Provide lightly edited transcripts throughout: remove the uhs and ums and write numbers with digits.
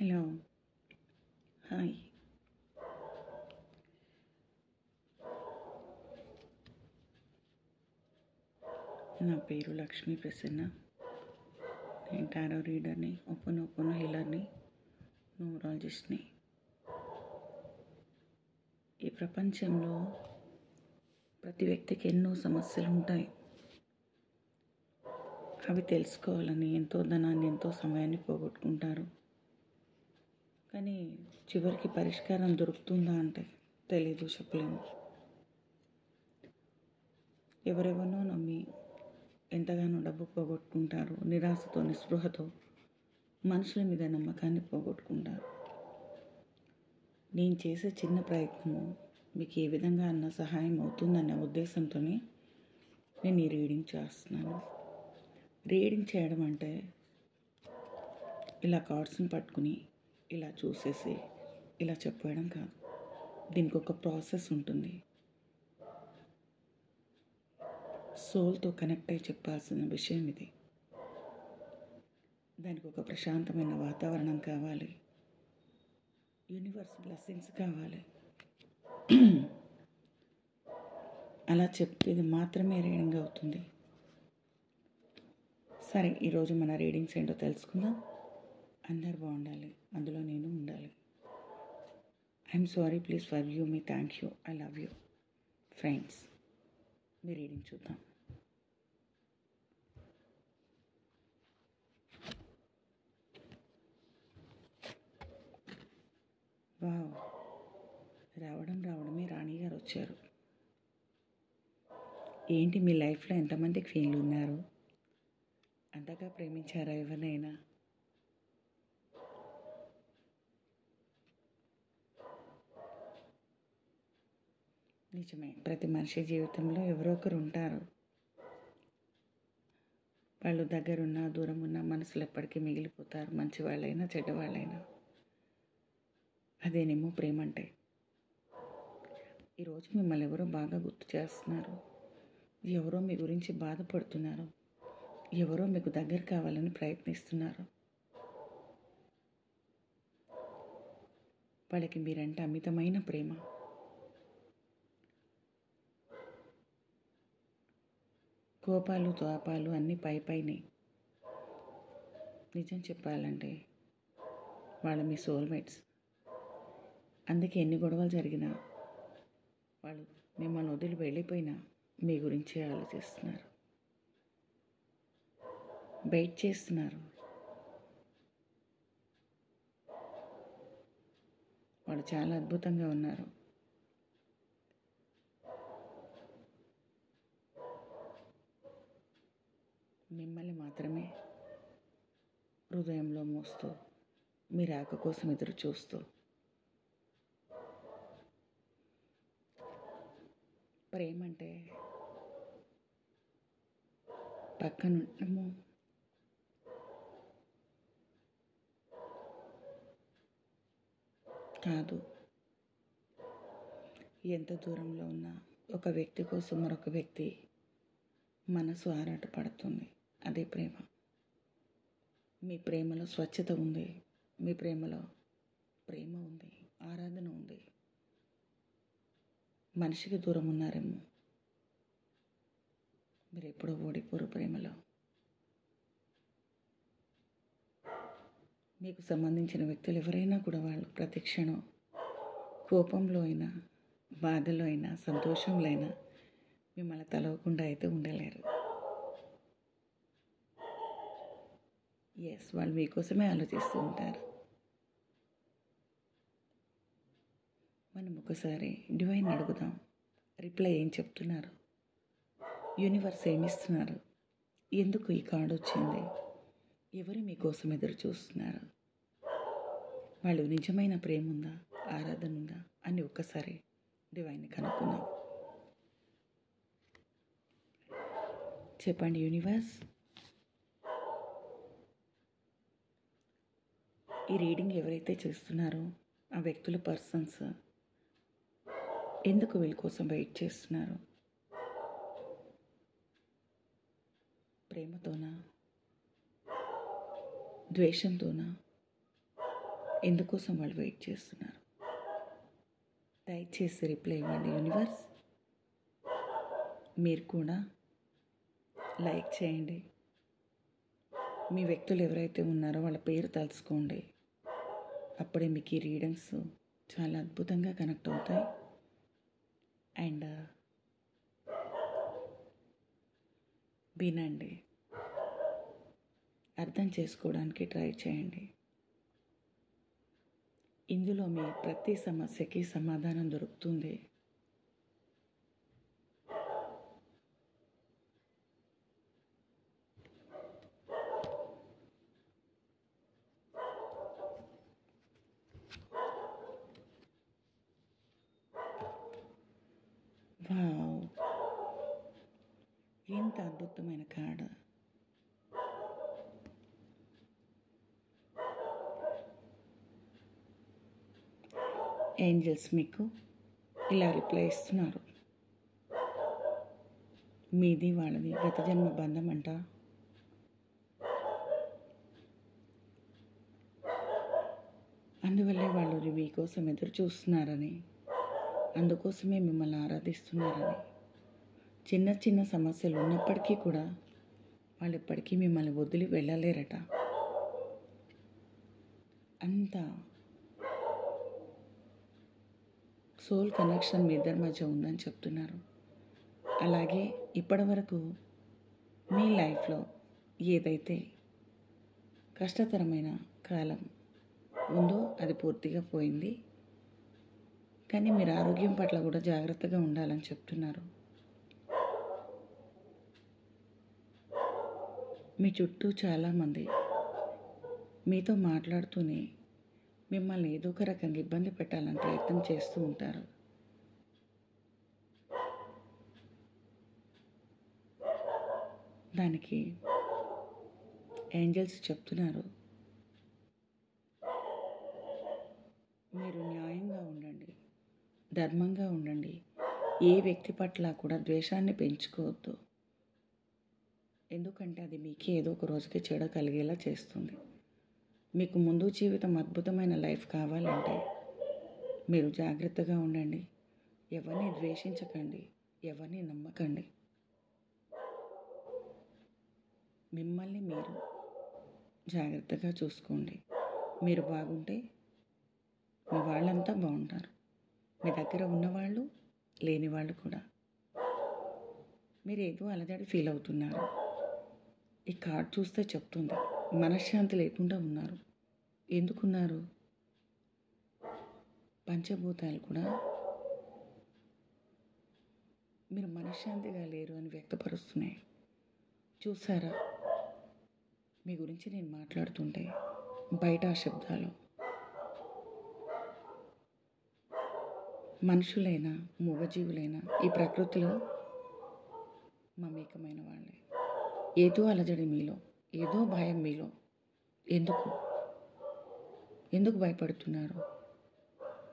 Hello. Hi. నా పేరు లక్ష్మీ ప్రసన్న. నేను టారో రీడర్ని, ఓపెన్ హీలర్ని, న్యూమరాలజిస్ట్ని. ఈ ప్రపంచంలో ప్రతి వ్యక్తికి ఎన్నో సమస్యలు ఉంటాయి. అవి తెలుసుకోవాలని ఎంతో ధనాన్ని, ఎంతో సమయాన్ని పోగొట్టుకుంటారు. కానీ చివరికి పరిష్కారం దొరుకుతుందా అంటే తెలీదు, చెప్పలేము. ఎవరెవరినో నమ్మి ఎంతగానో డబ్బు పోగొట్టుకుంటారు. నిరాశతో, నిస్పృహతో మనుషుల మీద నమ్మకాన్ని పోగొట్టుకుంటారు. నేను చేసే చిన్న ప్రయత్నము మీకు ఏ విధంగా అన్న సహాయం అవుతుందనే ఉద్దేశంతోనే నేను ఈ రీడింగ్ చేస్తున్నాను. రీడింగ్ చేయడం అంటే ఇలా కార్డ్స్ని పట్టుకుని ఇలా చూసేసి ఇలా చెప్పేయడం కాదు. దీనికి ఒక ప్రాసెస్ ఉంటుంది. సోల్తో కనెక్ట్ అయి చెప్పాల్సిన విషయం ఇది. దానికి ఒక ప్రశాంతమైన వాతావరణం కావాలి. యూనివర్స్ బ్లెస్సింగ్స్ కావాలి. అలా చెప్పేది మాత్రమే రీడింగ్ అవుతుంది. సరే, ఈరోజు మన రీడింగ్స్ ఏంటో తెలుసుకుందాం. అందరు బాగుండాలి, అందులో నేను ఉండాలి. I'm sorry, please forgive me, thank you, I love you. Friends, me reading చూద్దాం. వావ్, రావడమే రాణి గారు వచ్చారు. ఏంటి మీ లైఫ్లో ఎంతమంది క్వీన్లు ఉన్నారు? అంతగా ప్రేమించారా ఎవరినైనా? నిజమే, ప్రతి మనిషి జీవితంలో ఎవరో ఒకరు ఉంటారు. వాళ్ళు దగ్గరున్నా దూరం ఉన్నా మనసులు ఎప్పటికీ మిగిలిపోతారు. మంచివాళ్ళైనా చెడ్డవాళ్ళైనా. అదేనేమో ప్రేమ అంటే. ఈరోజు మిమ్మల్ని ఎవరో బాగా గుర్తు చేస్తున్నారు. ఎవరో మీ గురించి బాధపడుతున్నారు. ఎవరో మీకు దగ్గర కావాలని ప్రయత్నిస్తున్నారు. వాళ్ళకి మీరంటే అమితమైన ప్రేమ. కోపాలు తాపాలు అన్నీ పైనే. నిజం చెప్పాలంటే వాళ్ళు మీ సోల్మేట్స్. అందుకే ఎన్ని గొడవలు జరిగినా, వాళ్ళు మిమ్మల్ని వదిలి వెళ్ళిపోయినా మీ గురించే ఆలోచిస్తున్నారు, వెయిట్ చేస్తున్నారు. వాళ్ళు చాలా అద్భుతంగా ఉన్నారు. మిమ్మల్ని మాత్రమే హృదయంలో మోస్తూ, మీ రాక కోసం ఎదురు చూస్తూ. ప్రేమ అంటే పక్కనుండము, కాదు. ఎంత దూరంలో ఉన్నా ఒక వ్యక్తి కోసం మరొక వ్యక్తి మనసు ఆరాటపడుతుంది. అదే ప్రేమ. మీ ప్రేమలో స్వచ్ఛత ఉంది. మీ ప్రేమలో ప్రేమ ఉంది, ఆరాధన ఉంది. మనిషికి దూరం ఉన్నారేమో, మీరు ఎప్పుడో ఓడిపోరు ప్రేమలో. మీకు సంబంధించిన వ్యక్తులు ఎవరైనా కూడా వాళ్ళు ప్రతి క్షణం కోపంలో అయినా, బాధలో అయినా, సంతోషంలో అయినా మిమ్మల్ని తలవకుండా అయితే ఉండలేరు. ఎస్, వాళ్ళు మీకోసమే ఆలోచిస్తూ ఉంటారు. మనం ఒకసారి డివైన్ అడుగుదాం. రిప్లై ఏం చెప్తున్నారు? యూనివర్స్ ఏమిస్తున్నారు? ఎందుకు ఈ కార్డు వచ్చింది? ఎవరు మీకోసం ఎదురు చూస్తున్నారు? వాళ్ళు నిజమైన ప్రేమ ఉందా, ఆరాధన ఉందా అని ఒక్కసారి డివైన్ని కనుక్కుందాం. చెప్పండి యూనివర్స్. ఈ రీడింగ్ ఎవరైతే చేస్తున్నారో ఆ వ్యక్తుల పర్సన్స్ ఎందుకు వీళ్ళ కోసం వెయిట్ చేస్తున్నారు? ప్రేమతోనా, ద్వేషంతోనా, ఎందుకోసం వాళ్ళు వెయిట్ చేస్తున్నారు? దయచేసి రిప్లై ఇవ్వండి యూనివర్స్. మీరు కూడా లైక్ చేయండి. మీ వ్యక్తులు ఎవరైతే ఉన్నారో వాళ్ళ పేరు తలుచుకోండి. అప్పుడే మీకు ఈ రీడింగ్స్ చాలా అద్భుతంగా కనెక్ట్ అవుతాయి. అండ్ వినండి, అర్థం చేసుకోవడానికి ట్రై చేయండి. ఇందులో మీ ప్రతి సమస్యకి సమాధానం దొరుకుతుంది. వావ్, ఎంత అద్భుతమైన కార్డు. ఏంజల్స్ మీకు ఇలా రిప్లై ఇస్తున్నారు. మీది వాళ్ళది గత జన్మ బంధం అంట. అందువల్లే వాళ్ళు మీకోసం ఎదురు చూస్తున్నారని, అందుకోసమే మిమ్మల్ని ఆరాధిస్తున్నారని. చిన్న చిన్న సమస్యలు ఉన్నప్పటికీ కూడా వాళ్ళు ఎప్పటికీ మిమ్మల్ని వదిలి వెళ్ళలేరట. అంత సోల్ కనెక్షన్ మీ ఇద్దరి మధ్య ఉందని చెప్తున్నారు. అలాగే ఇప్పటి వరకు మీ లైఫ్లో ఏదైతే కష్టతరమైన కాలం ఉందో అది పూర్తిగా పోయింది. కానీ మీరు ఆరోగ్యం పట్ల కూడా జాగ్రత్తగా ఉండాలని చెప్తున్నారు. మీ చుట్టూ చాలామంది మీతో మాట్లాడుతూనే మిమ్మల్ని ఏదో ఒక రకంగా ఇబ్బంది పెట్టాలని ప్రయత్నం చేస్తూ ఉంటారు. దానికి ఏంజల్స్ చెప్తున్నారు, మీరు న్యాయంగా ఉండండి, ధర్మంగా ఉండండి. ఏ వ్యక్తి పట్ల కూడా ద్వేషాన్ని పెంచుకోవద్దు. ఎందుకంటే అది మీకే ఏదో ఒక రోజుకి చెడు కలిగేలా చేస్తుంది. మీకు ముందు జీవితం అద్భుతమైన లైఫ్ కావాలంటే మీరు జాగ్రత్తగా ఉండండి. ఎవరిని ద్వేషించకండి, ఎవరిని నమ్మకండి. మిమ్మల్ని మీరు జాగ్రత్తగా చూసుకోండి. మీరు బాగుంటే మీ వాళ్ళంతా బాగుంటారు. మీ దగ్గర ఉన్నవాళ్ళు, లేని వాళ్ళు కూడా. మీరు ఏదో అలజడి ఫీల్ అవుతున్నారు. ఈ కార్డ్ చూస్తే చెప్తుంది, మనశ్శాంతి లేకుండా ఉన్నారు. ఎందుకున్నారు? పంచభూతాలు కూడా మీరు మనశ్శాంతిగా లేరు అని వ్యక్తపరుస్తున్నాయి. చూసారా, మీ గురించి నేను మాట్లాడుతుంటే బయట ఆ శబ్దాలు మనుషులైనా మూగజీవులైనా ఈ ప్రకృతిలో మమేకమైన వాళ్ళే. ఏదో అలజడి మీలో, ఏదో భయం మీలో. ఎందుకు భయపడుతున్నారు?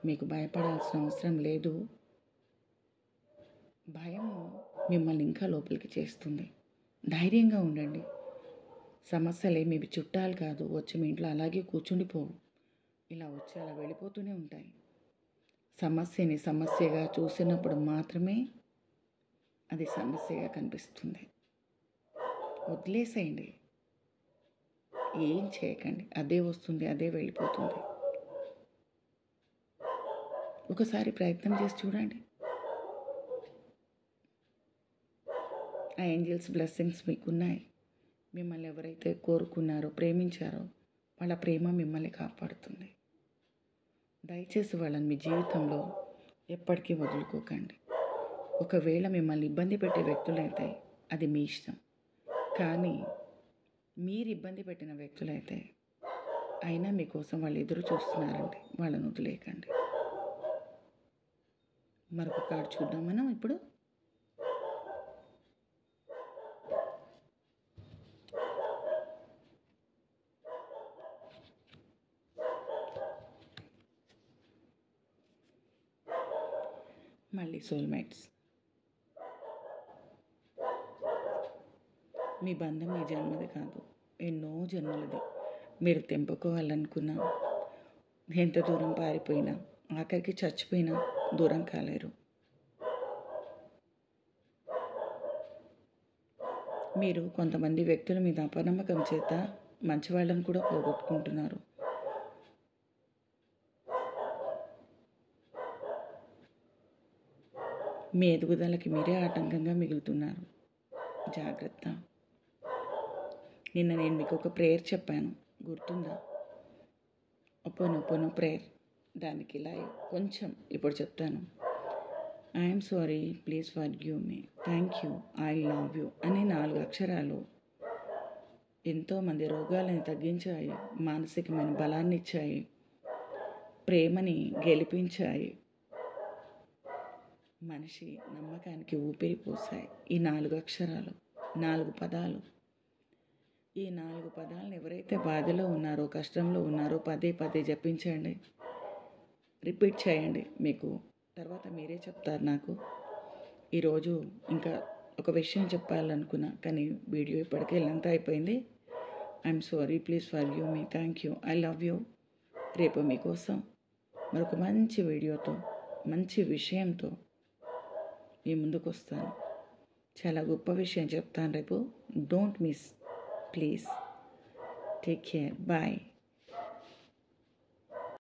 మీకు భయపడాల్సిన అవసరం లేదు. భయం మిమ్మల్ని ఇంకా లోపలికి చేస్తుంది. ధైర్యంగా ఉండండి. సమస్యలే మీ చుట్టాలు కాదు, వచ్చి మీ ఇంట్లో అలాగే కూర్చుండిపోవు. ఇలా వచ్చి అలా వెళ్ళిపోతూనే ఉంటాయి. సమస్యని సమస్యగా చూసినప్పుడు మాత్రమే అది సమస్యగా కనిపిస్తుంది. వదిలేసేయండి, ఏం చేయకండి. అదే వస్తుంది, అదే వెళ్ళిపోతుంది. ఒకసారి ప్రయత్నం చేసి చూడండి. ఆ ఏంజల్స్ బ్లెస్సింగ్స్ మీకున్నాయి. మిమ్మల్ని ఎవరైతే కోరుకున్నారో, ప్రేమించారో వాళ్ళ ప్రేమ మిమ్మల్ని కాపాడుతుంది. దయచేసి వాళ్ళని మీ జీవితంలో ఎప్పటికీ వదులుకోకండి. ఒకవేళ మిమ్మల్ని ఇబ్బంది పెట్టే వ్యక్తులైతే అది మీ ఇష్టం. కానీ మీరు ఇబ్బంది పెట్టిన వ్యక్తులైతే అయినా మీకోసం వాళ్ళు ఎదురు చూస్తున్నారంటే వాళ్ళని వదిలేయకండి. మరొక కార్డు చూద్దాం మనం ఇప్పుడు. మళ్ళీ సోల్మేట్స్. మీ బంధం ఈ జన్మది కాదు, ఎన్నో జన్మలది. మీరు తెంపుకోవాలనుకున్న ఎంత దూరం పారిపోయినా, ఆఖరికి చచ్చిపోయినా దూరం కాలేరు. మీరు కొంతమంది వ్యక్తుల మీద అపనమ్మకం చేత మంచివాళ్ళని కూడా పోగొట్టుకుంటున్నారు. మీ ఎదుగుదలకి మీరే ఆటంకంగా మిగులుతున్నారు. జాగ్రత్త. నిన్న నేను మీకు ఒక ప్రేయర్ చెప్పాను, గుర్తుందా? ఒప్పొనొప్పొనో ప్రేయర్. దానికి ఇలా కొంచెం ఇప్పుడు చెప్తాను. I'm sorry, please forgive me, thank you, I love you అనే 4 అక్షరాలు ఎంతోమంది రోగాలను తగ్గించాయి, మానసికమైన బలాన్ని ఇచ్చాయి, ప్రేమని గెలిపించాయి, మనిషి నమ్మకానికి ఊపిరి పోసాయి. ఈ 4 అక్షరాలు, 4 పదాలు. ఈ 4 పదాలను ఎవరైతే బాధలో ఉన్నారో, కష్టంలో ఉన్నారో పదే పదే జపించండి, రిపీట్ చేయండి. మీకు తర్వాత మీరే చెప్తారు నాకు. ఈరోజు ఇంకా ఒక విషయం చెప్పాలనుకున్నా, కానీ వీడియో ఇప్పటికే లెంత్ అయిపోయింది. I'm sorry, please forgive me, thank you, I love you. రేపు మీకోసం మరొక మంచి వీడియోతో, మంచి విషయంతో మీ ముందుకు వస్తాను. చాలా గొప్ప విషయం చెప్తాను రేపు. Don't miss, please. Take care, bye.